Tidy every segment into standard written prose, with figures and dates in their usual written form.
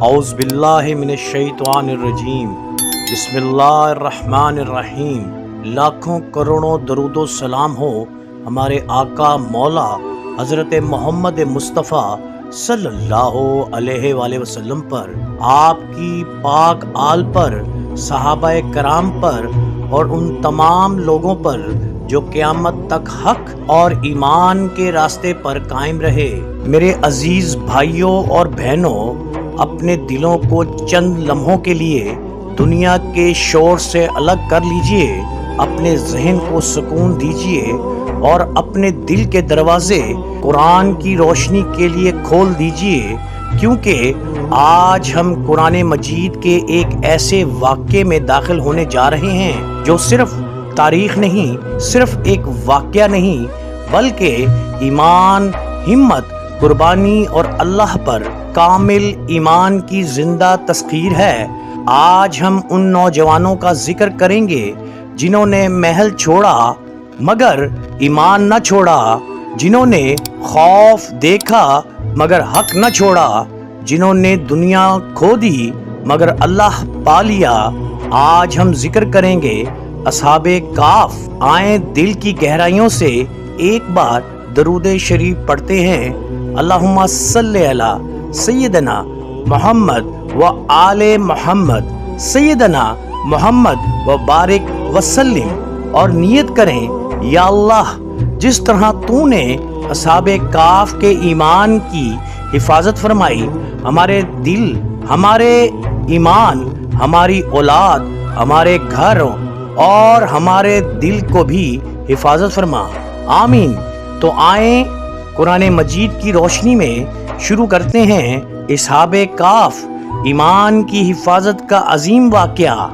اعوذ باللہ من الشیطان الرجیم، بسم اللہ الرحمن الرحیم۔ لاکھوں کروڑوں درود و سلام ہو ہمارے آقا مولا حضرت محمد مصطفیٰ صلی اللہ علیہ وآلہ وسلم پر، آپ کی پاک آل پر، صحابہ کرام پر اور ان تمام لوگوں پر جو قیامت تک حق اور ایمان کے راستے پر قائم رہے۔ میرے عزیز بھائیوں اور بہنوں، اپنے دلوں کو چند لمحوں کے لیے دنیا کے شور سے الگ کر لیجئے، اپنے ذہن کو سکون دیجئے اور اپنے دل کے دروازے قرآن کی روشنی کے لیے کھول دیجئے، کیونکہ آج ہم قرآن مجید کے ایک ایسے واقعے میں داخل ہونے جا رہے ہیں جو صرف تاریخ نہیں، صرف ایک واقعہ نہیں، بلکہ ایمان، ہمت، قربانی اور اللہ پر کامل ایمان کی زندہ تذکیر ہے۔ آج ہم ان نوجوانوں کا ذکر کریں گے جنہوں نے محل چھوڑا مگر ایمان نہ چھوڑا، جنہوں نے خوف دیکھا مگر حق نہ چھوڑا، جنہوں نے دنیا کھو دی مگر اللہ پا لیا۔ آج ہم ذکر کریں گے اصحاب کہف۔ آئیں دل کی گہرائیوں سے ایک بار درود شریف پڑھتے ہیں۔ اللہم صلی علی سیدنا محمد و آل محمد، سیدنا محمد و بارک وسلم، اور نیت کریں یا اللہ جس طرح تو نے اصحاب کہف کے ایمان کی حفاظت فرمائی، ہمارے دل، ہمارے ایمان، ہماری اولاد، ہمارے گھر اور ہمارے دل کو بھی حفاظت فرما، آمین۔ تو آئیں قرآن مجید کی روشنی میں شروع کرتے ہیں اصحاب کہف، ایمان کی حفاظت کا عظیم واقعہ۔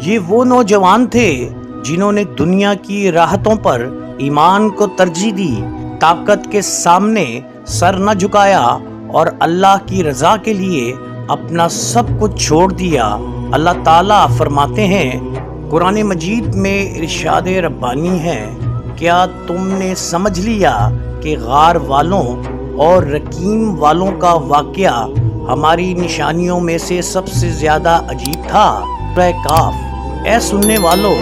یہ وہ نوجوان تھے جنہوں نے دنیا کی راحتوں پر ایمان کو ترجیح دی، طاقت کے سامنے سر نہ جھکایا اور اللہ کی رضا کے لیے اپنا سب کچھ چھوڑ دیا۔ اللہ تعالیٰ فرماتے ہیں قرآن مجید میں ارشاد ربانی ہے، کیا تم نے سمجھ لیا کہ غار والوں اور رقیم والوں کا واقعہ ہماری نشانیوں میں سے سب سے زیادہ عجیب تھا؟ سورہ کہف۔ اے سننے والوں،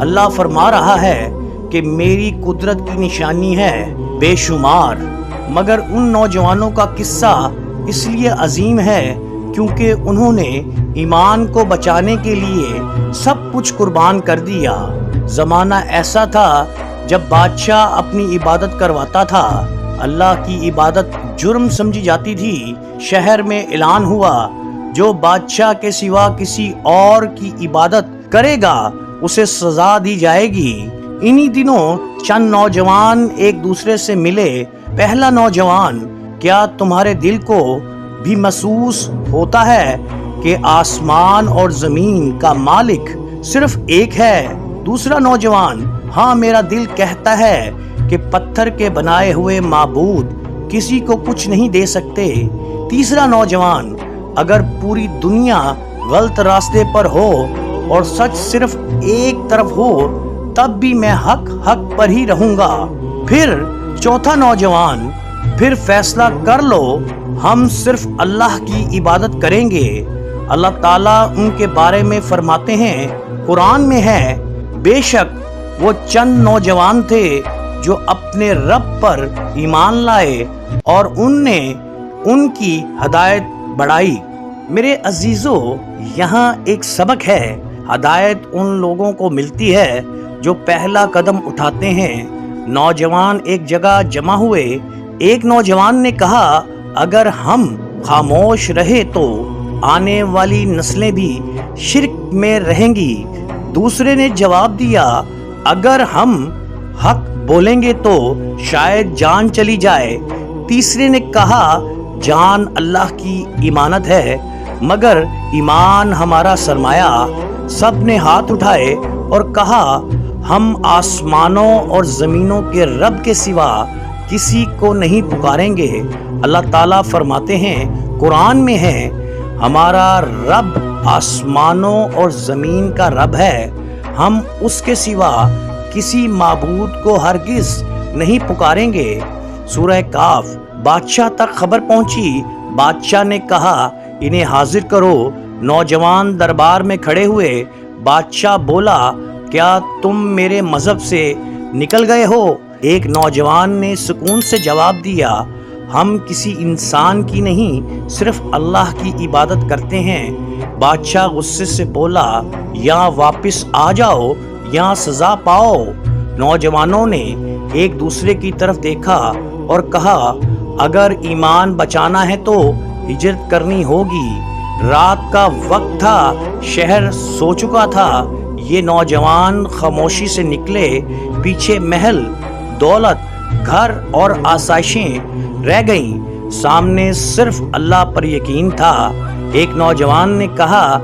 اللہ فرما رہا ہے کہ میری قدرت کی نشانی ہے بے شمار، مگر ان نوجوانوں کا قصہ اس لیے عظیم ہے کیونکہ انہوں نے ایمان کو بچانے کے لیے سب کچھ قربان کر دیا۔ زمانہ ایسا تھا جب بادشاہ اپنی عبادت کرواتا تھا، اللہ کی عبادت جرم سمجھی جاتی تھی۔ شہر میں اعلان ہوا، جو بادشاہ کے سوا کسی اور کی عبادت کرے گا اسے سزا دی جائے گی۔ انہی دنوں چند نوجوان ایک دوسرے سے ملے۔ پہلا نوجوان، کیا تمہارے دل کو بھی محسوس ہوتا ہے کہ آسمان اور زمین کا مالک صرف ایک ہے؟ دوسرا نوجوان، ہاں میرا دل کہتا ہے کہ پتھر کے بنائے ہوئے معبود کسی کو کچھ نہیں دے سکتے۔ تیسرا نوجوان، اگر پوری دنیا غلط راستے پر ہو اور سچ صرف ایک طرف ہو تب بھی میں حق پر ہی رہوں گا۔ پھر چوتھا نوجوان، پھر فیصلہ کر لو، ہم صرف اللہ کی عبادت کریں گے۔ اللہ تعالیٰ ان کے بارے میں فرماتے ہیں، قرآن میں ہے، بے شک وہ چند نوجوان تھے جو اپنے رب پر ایمان لائے اور ان نے ان کی ہدایت بڑھائی۔ میرے عزیزو، یہاں ایک سبق ہے۔ ہدایت ان لوگوں کو ملتی ہے جو پہلا قدم اٹھاتے ہیں۔ نوجوان ایک جگہ جمع ہوئے۔ ایک نوجوان نے کہا، اگر ہم خاموش رہے تو آنے والی نسلیں بھی شرک میں رہیں گی۔ دوسرے نے جواب دیا، اگر ہم حق بولیں گے تو شاید جان چلی جائے۔ تیسرے نے کہا، جان اللہ کی امانت ہے مگر ایمان ہمارا سرمایہ۔ سب نے ہاتھ اٹھائے اور کہا، ہم آسمانوں اور زمینوں کے رب کے سوا کسی کو نہیں پکاریں گے۔ اللہ تعالیٰ فرماتے ہیں، قرآن میں ہے، ہمارا رب آسمانوں اور زمین کا رب ہے، ہم اس کے سوا کسی معبود کو ہرگز نہیں پکاریں گے۔ سورہ کہف۔ بادشاہ تک خبر پہنچی۔ بادشاہ نے کہا، انہیں حاضر کرو۔ نوجوان دربار میں کھڑے ہوئے۔ بادشاہ بولا کیا تم میرے مذہب سے نکل گئے ہو؟ ایک نوجوان نے سکون سے جواب دیا ہم کسی انسان کی نہیں صرف اللہ کی عبادت کرتے ہیں۔ بادشاہ غصے سے بولا یا واپس آ جاؤ یا سزا پاؤ۔ نوجوانوں نے ایک دوسرے کی طرف دیکھا اور کہا اگر ایمان بچانا ہے تو ہجرت کرنی ہوگی۔ رات کا وقت تھا، شہر سو چکا تھا۔ یہ نوجوان خاموشی سے نکلے۔ پیچھے محل، دولت، گھر اور آسائشیں رہ گئیں، سامنے صرف اللہ پر یقین تھا۔ ایک نوجوان نے کہا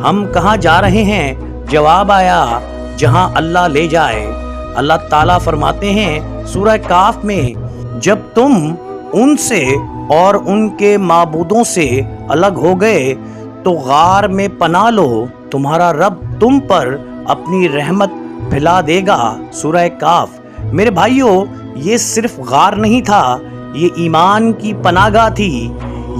ہم کہاں جا رہے ہیں؟ جواب آیا جہاں اللہ لے جائے۔ اللہ تعالیٰ فرماتے ہیں سورہ کاف میں جب تم ان سے اور ان کے معبودوں سے الگ ہو گئے تو غار میں پناہ لو، تمہارا رب تم پر اپنی رحمت پھیلا دے گا۔ سورہ کاف۔ میرے بھائیوں، یہ صرف غار نہیں تھا، یہ ایمان کی پناہ گاہ تھی۔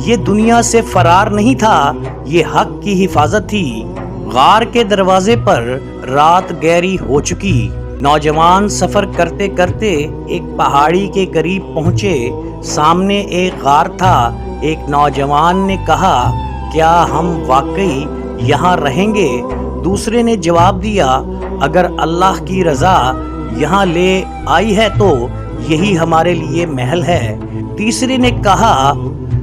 یہ دنیا سے فرار نہیں تھا، یہ حق کی حفاظت تھی۔ غار کے دروازے پر رات گہری ہو چکی۔ نوجوان سفر کرتے کرتے ایک پہاڑی کے قریب پہنچے۔ سامنے ایک غار تھا۔ ایک نوجوان نے کہا کیا ہم واقعی یہاں رہیں گے؟ دوسرے نے جواب دیا اگر اللہ کی رضا یہاں لے آئی ہے تو یہی ہمارے لیے محل ہے۔ تیسرے نے کہا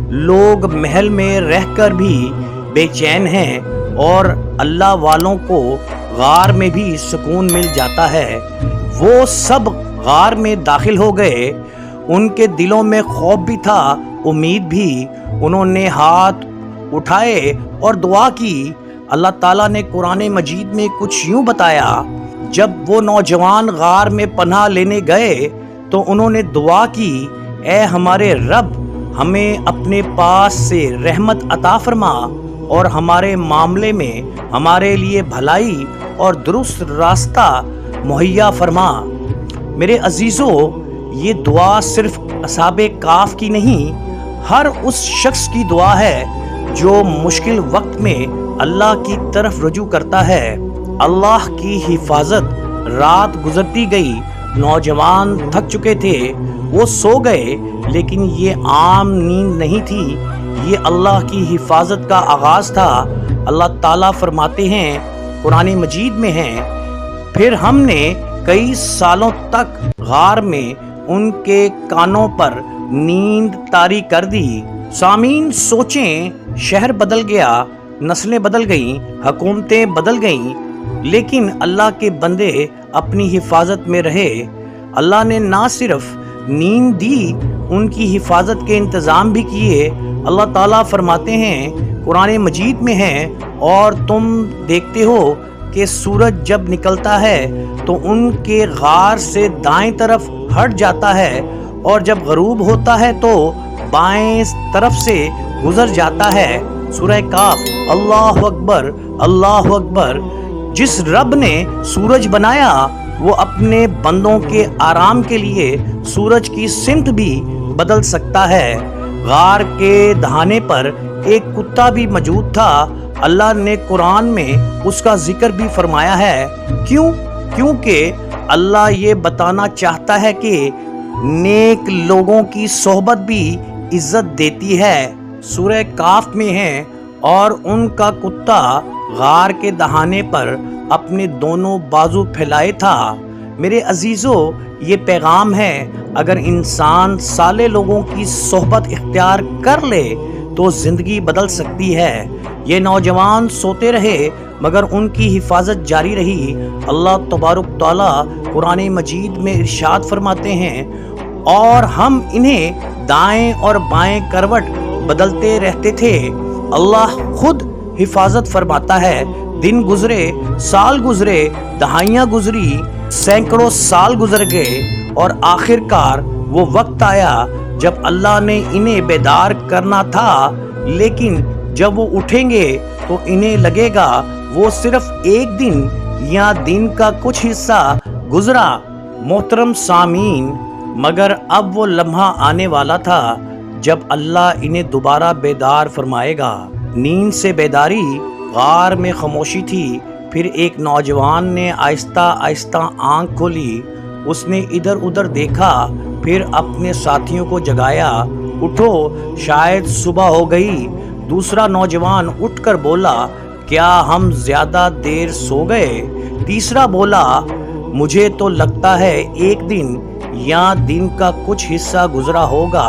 لوگ محل میں رہ کر بھی بے چین ہیں اور اللہ والوں کو غار میں بھی سکون مل جاتا ہے۔ وہ سب غار میں داخل ہو گئے۔ ان کے دلوں میں خوف بھی تھا، امید بھی۔ انہوں نے ہاتھ اٹھائے اور دعا کی۔ اللہ تعالیٰ نے قرآن مجید میں کچھ یوں بتایا جب وہ نوجوان غار میں پناہ لینے گئے تو انہوں نے دعا کی اے ہمارے رب ہمیں اپنے پاس سے رحمت عطا فرما اور ہمارے معاملے میں ہمارے لیے بھلائی اور درست راستہ مہیا فرما۔ میرے عزیزو، یہ دعا صرف اصحاب کاف کی نہیں، ہر اس شخص کی دعا ہے جو مشکل وقت میں اللہ کی طرف رجوع کرتا ہے۔ اللہ کی حفاظت۔ رات گزرتی گئی، نوجوان تھک چکے تھے، وہ سو گئے، لیکن یہ عام نیند نہیں تھی، یہ اللہ کی حفاظت کا آغاز تھا۔ اللہ تعالیٰ فرماتے ہیں قرآن مجید میں ہیں پھر ہم نے کئی سالوں تک غار میں ان کے کانوں پر نیند طاری کر دی۔ سامعین سوچیں، شہر بدل گیا، نسلیں بدل گئیں، حکومتیں بدل گئیں، لیکن اللہ کے بندے اپنی حفاظت میں رہے۔ اللہ نے نہ صرف نیند دی، ان کی حفاظت کے انتظام بھی کیے۔ اللہ تعالیٰ فرماتے ہیں قرآن مجید میں ہیں اور تم دیکھتے ہو کہ سورج جب نکلتا ہے تو ان کے غار سے دائیں طرف ہٹ جاتا ہے اور جب غروب ہوتا ہے تو بائیں طرف سے گزر جاتا ہے۔ سورہ کاف۔ اللہ اکبر، اللہ اکبر۔ جس رب نے سورج بنایا وہ اپنے بندوں کے آرام کے لیے سورج کی سمت بھی بدل سکتا ہے۔ غار کے دہانے پر ایک کتا بھی موجود تھا۔ اللہ نے قرآن میں اس کا ذکر بھی فرمایا ہے۔ کیونکہ اللہ یہ بتانا چاہتا ہے کہ نیک لوگوں کی صحبت بھی عزت دیتی ہے۔ سورہ کاف میں ہے اور ان کا کتا غار کے دہانے پر اپنے دونوں بازو پھیلائے تھا۔ میرے عزیزو، یہ پیغام ہے اگر انسان صالح لوگوں کی صحبت اختیار کر لے تو زندگی بدل سکتی ہے۔ یہ نوجوان سوتے رہے مگر ان کی حفاظت جاری رہی۔ اللہ تبارک تعالیٰ قرآن مجید میں ارشاد فرماتے ہیں اور ہم انہیں دائیں اور بائیں کروٹ بدلتے رہتے تھے۔ اللہ خود حفاظت فرماتا ہے۔ دن گزرے، سال گزرے، دہائیاں گزری، سینکڑوں سال گزر گئے اور آخر کار وہ وقت آیا جب اللہ نے انہیں بیدار کرنا تھا، لیکن جب وہ اٹھیں گے تو انہیں لگے گا وہ صرف ایک دن یا دن کا کچھ حصہ گزرا۔ محترم سامعین، مگر اب وہ لمحہ آنے والا تھا جب اللہ انہیں دوبارہ بیدار فرمائے گا۔ نیند سے بیداری، غار میں خاموشی تھی۔ پھر ایک نوجوان نے آہستہ آہستہ آنکھ کھولی۔ اس نے ادھر ادھر دیکھا، پھر اپنے ساتھیوں کو جگایا، اٹھو شاید صبح ہو گئی۔ دوسرا نوجوان اٹھ کر بولا، کیا ہم زیادہ دیر سو گئے؟ تیسرا بولا، مجھے تو لگتا ہے ایک دن یا دن کا کچھ حصہ گزرا ہوگا۔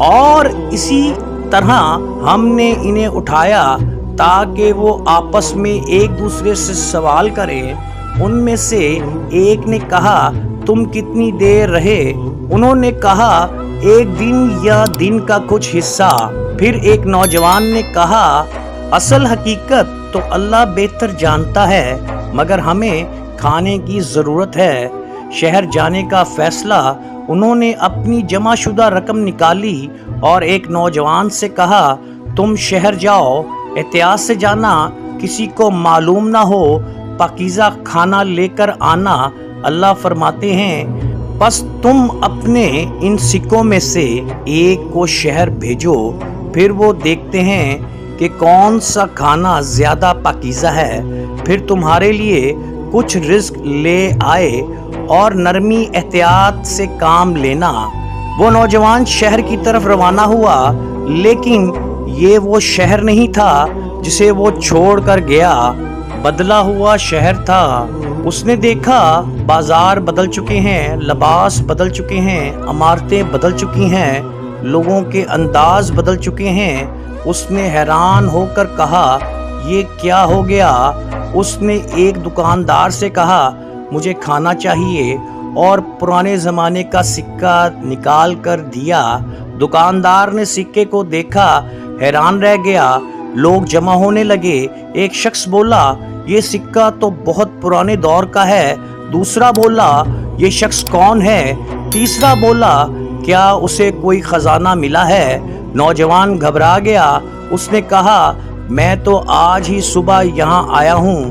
اور اسی طرح ہم نے انہیں اٹھایا تاکہ وہ آپس میں ایک دوسرے سے سوال کریں۔ ان میں سے ایک نے کہا، تم کتنی دیر رہے؟ انہوں نے کہا، ایک دن یا دن کا کچھ حصہ۔ پھر ایک نوجوان نے کہا، اصل حقیقت تو اللہ بہتر جانتا ہے، مگر ہمیں کھانے کی ضرورت ہے۔ شہر جانے کا فیصلہ۔ انہوں نے اپنی جمع شدہ رقم نکالی اور ایک نوجوان سے کہا، تم شہر جاؤ، احتیاط سے جانا، کسی کو معلوم نہ ہو، پاکیزہ کھانا لے کر آنا۔ اللہ فرماتے ہیں، پس تم اپنے ان سکوں میں سے ایک کو شہر بھیجو، پھر وہ دیکھتے ہیں کہ کون سا کھانا زیادہ پاکیزہ ہے، پھر تمہارے لیے کچھ رزق لے آئے اور نرمی احتیاط سے کام لینا۔ وہ نوجوان شہر کی طرف روانہ ہوا، لیکن یہ وہ شہر نہیں تھا جسے وہ چھوڑ کر گیا، بدلا ہوا شہر تھا۔ اس نے دیکھا بازار بدل چکے ہیں، لباس بدل چکے ہیں، عمارتیں بدل چکی ہیں، لوگوں کے انداز بدل چکے ہیں۔ اس نے حیران ہو کر کہا، یہ کیا ہو گیا؟ اس نے ایک دکاندار سے کہا، مجھے کھانا چاہیے، اور پرانے زمانے کا سکہ نکال کر دیا۔ دکاندار نے سکے کو دیکھا، حیران رہ گیا۔ لوگ جمع ہونے لگے۔ ایک شخص بولا، یہ سکہ تو بہت پرانے دور کا ہے۔ دوسرا بولا، یہ شخص کون ہے؟ تیسرا بولا، کیا اسے کوئی خزانہ ملا ہے؟ نوجوان گھبرا گیا۔ اس نے کہا، میں تو آج ہی صبح یہاں آیا ہوں۔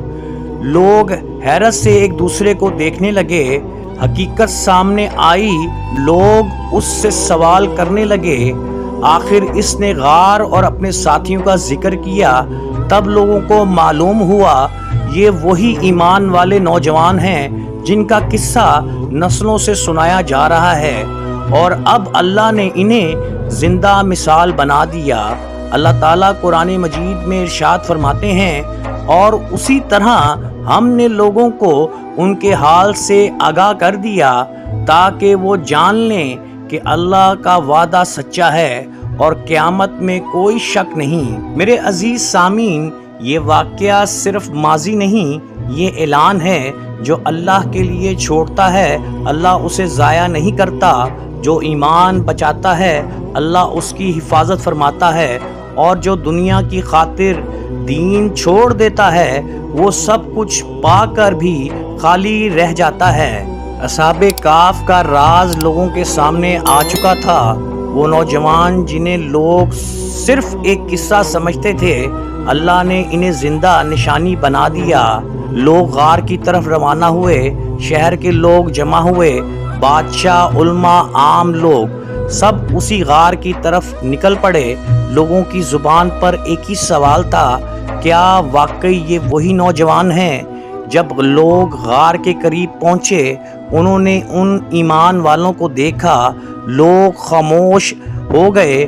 لوگ حیرت سے ایک دوسرے کو دیکھنے لگے۔ حقیقت سامنے آئی، لوگ اس سے سوال کرنے لگے۔ آخر اس نے غار اور اپنے ساتھیوں کا ذکر کیا۔ تب لوگوں کو معلوم ہوا یہ وہی ایمان والے نوجوان ہیں جن کا قصہ نسلوں سے سنایا جا رہا ہے، اور اب اللہ نے انہیں زندہ مثال بنا دیا۔ اللہ تعالیٰ قرآن مجید میں ارشاد فرماتے ہیں، اور اسی طرح ہم نے لوگوں کو ان کے حال سے آگاہ کر دیا تاکہ وہ جان لیں کہ اللہ کا وعدہ سچا ہے اور قیامت میں کوئی شک نہیں۔ میرے عزیز سامعین، یہ واقعہ صرف ماضی نہیں، یہ اعلان ہے، جو اللہ کے لیے چھوڑتا ہے اللہ اسے ضائع نہیں کرتا، جو ایمان بچاتا ہے اللہ اس کی حفاظت فرماتا ہے، اور جو دنیا کی خاطر دین چھوڑ دیتا ہے وہ سب کچھ پا کر بھی خالی رہ جاتا ہے۔ اصحاب کہف کا راز لوگوں کے سامنے آ چکا تھا۔ وہ نوجوان جنہیں لوگ صرف ایک قصہ سمجھتے تھے، اللہ نے انہیں زندہ نشانی بنا دیا۔ لوگ غار کی طرف روانہ ہوئے، شہر کے لوگ جمع ہوئے، بادشاہ، علماء، عام لوگ سب اسی غار کی طرف نکل پڑے۔ لوگوں کی زبان پر ایک ہی سوال تھا، کیا واقعی یہ وہی نوجوان ہیں؟ جب لوگ غار کے قریب پہنچے، انہوں نے ان ایمان والوں کو دیکھا۔ لوگ خاموش ہو گئے،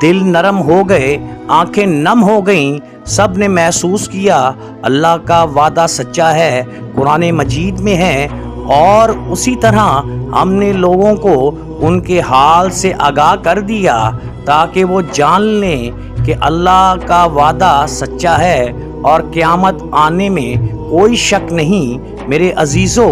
دل نرم ہو گئے، آنکھیں نم ہو گئیں۔ سب نے محسوس کیا اللہ کا وعدہ سچا ہے، قرآن مجید میں ہے، اور اسی طرح ہم نے لوگوں کو ان کے حال سے آگاہ کر دیا تاکہ وہ جان لیں کہ اللہ کا وعدہ سچا ہے اور قیامت آنے میں کوئی شک نہیں۔ میرے عزیزو،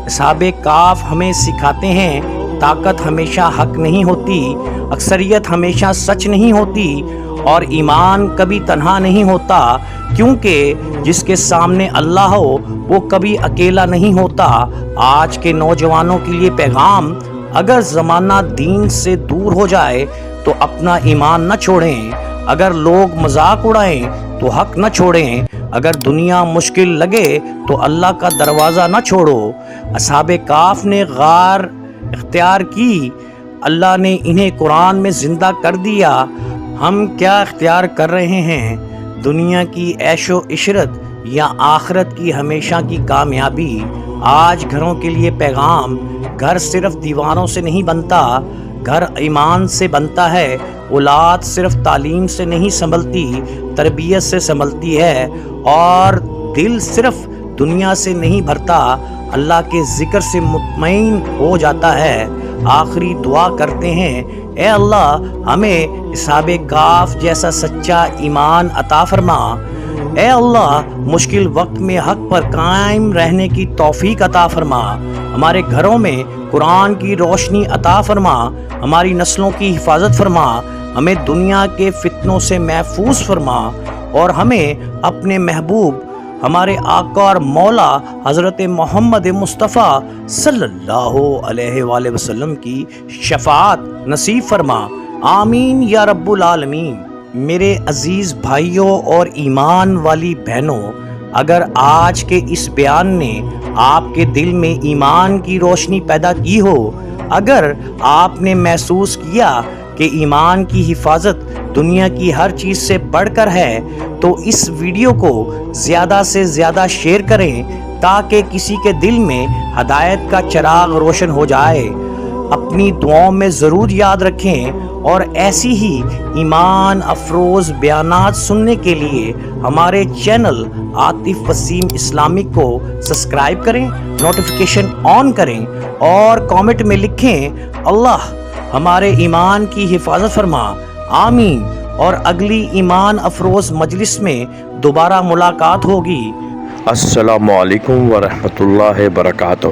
اصحاب کہف ہمیں سکھاتے ہیں، طاقت ہمیشہ حق نہیں ہوتی، اکثریت ہمیشہ سچ نہیں ہوتی، اور ایمان کبھی تنہا نہیں ہوتا، کیونکہ جس کے سامنے اللہ ہو وہ کبھی اکیلا نہیں ہوتا۔ آج کے نوجوانوں کے لیے پیغام، اگر زمانہ دین سے دور ہو جائے تو اپنا ایمان نہ چھوڑیں، اگر لوگ مذاق اڑائیں تو حق نہ چھوڑیں، اگر دنیا مشکل لگے تو اللہ کا دروازہ نہ چھوڑو۔ اصحاب کہف نے غار اختیار کی، اللہ نے انہیں قرآن میں زندہ کر دیا۔ ہم کیا اختیار کر رہے ہیں؟ دنیا کی عیش و عشرت یا آخرت کی ہمیشہ کی کامیابی۔ آج گھروں کے لیے پیغام: گھر صرف دیواروں سے نہیں بنتا، گھر ایمان سے بنتا ہے۔ اولاد صرف تعلیم سے نہیں سنبھلتی، تربیت سے سنبھلتی ہے۔ اور دل صرف دنیا سے نہیں بھرتا، اللہ کے ذکر سے مطمئن ہو جاتا ہے۔ آخری دعا کرتے ہیں: اے اللہ، ہمیں اصحاب کہف جیسا سچا ایمان عطا فرما۔ اے اللہ، مشکل وقت میں حق پر قائم رہنے کی توفیق عطا فرما۔ ہمارے گھروں میں قرآن کی روشنی عطا فرما۔ ہماری نسلوں کی حفاظت فرما۔ ہمیں دنیا کے فتنوں سے محفوظ فرما، اور ہمیں اپنے محبوب ہمارے آقا اور مولا حضرت محمد مصطفیٰ صلی اللہ علیہ وآلہ وسلم کی شفاعت نصیب فرما۔ آمین یا رب العالمین۔ میرے عزیز بھائیوں اور ایمان والی بہنوں، اگر آج کے اس بیان نے آپ کے دل میں ایمان کی روشنی پیدا کی ہو، اگر آپ نے محسوس کیا کہ ایمان کی حفاظت دنیا کی ہر چیز سے بڑھ کر ہے، تو اس ویڈیو کو زیادہ سے زیادہ شیئر کریں تاکہ کسی کے دل میں ہدایت کا چراغ روشن ہو جائے۔ اپنی دعاؤں میں ضرور یاد رکھیں، اور ایسی ہی ایمان افروز بیانات سننے کے لیے ہمارے چینل عاطف وسیم اسلامک کو سبسکرائب کریں، نوٹیفیکیشن آن کریں، اور کامنٹ میں لکھیں: اللہ ہمارے ایمان کی حفاظت فرما۔ آمین۔ اور اگلی ایمان افروز مجلس میں دوبارہ ملاقات ہوگی۔ السلام علیکم ورحمۃ اللہ وبرکاتہ۔